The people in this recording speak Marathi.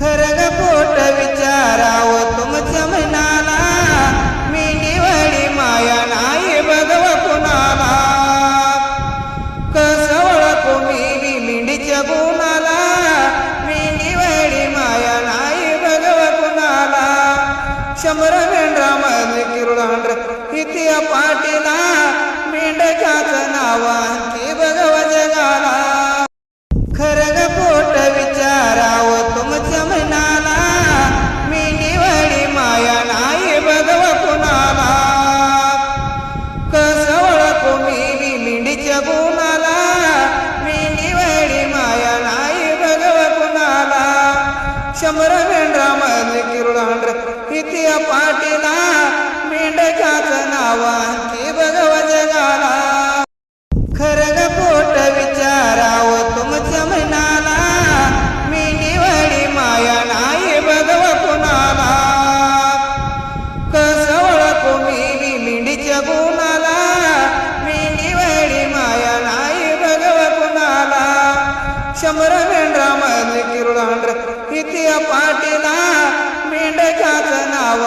खरं ग पोट विचारावं तुमच्या मनाला, मी निवडी माया नाही बघव कुणाला. कसं ओळखू मी मिंडीच्या गुणाला, मी निवडी माया नाही बघव कुणाला. शंभर मेंढरामधली किरुडांड्र किती पाटीला, मेंढकाचं नाव की बघव जगाला. खरं ग पोट विचारावं तुमच्या मनाला, मी निवडी माया नाही बघव कुणाला. कसं ओळखू मी मिंडीच्या गुणाला, मी निवडी माया नाही बघव कुणाला. शंभर मेंढरामधली किरुडांड्र किती पाटीला, मेंढकाचं नाव की बघव जगाला. खरं ग पोट विचारावं तुमच्या मनाला, मी निवडी माया नाही बघव कुणाला. कसं ओळखू मी मिंडीच्या गुणाला, मी निवडी माया नाही बघव कुणाला. शंभर मेंढरामधली किरुडांड्र किती पाटीला, मेंढकाचं नाव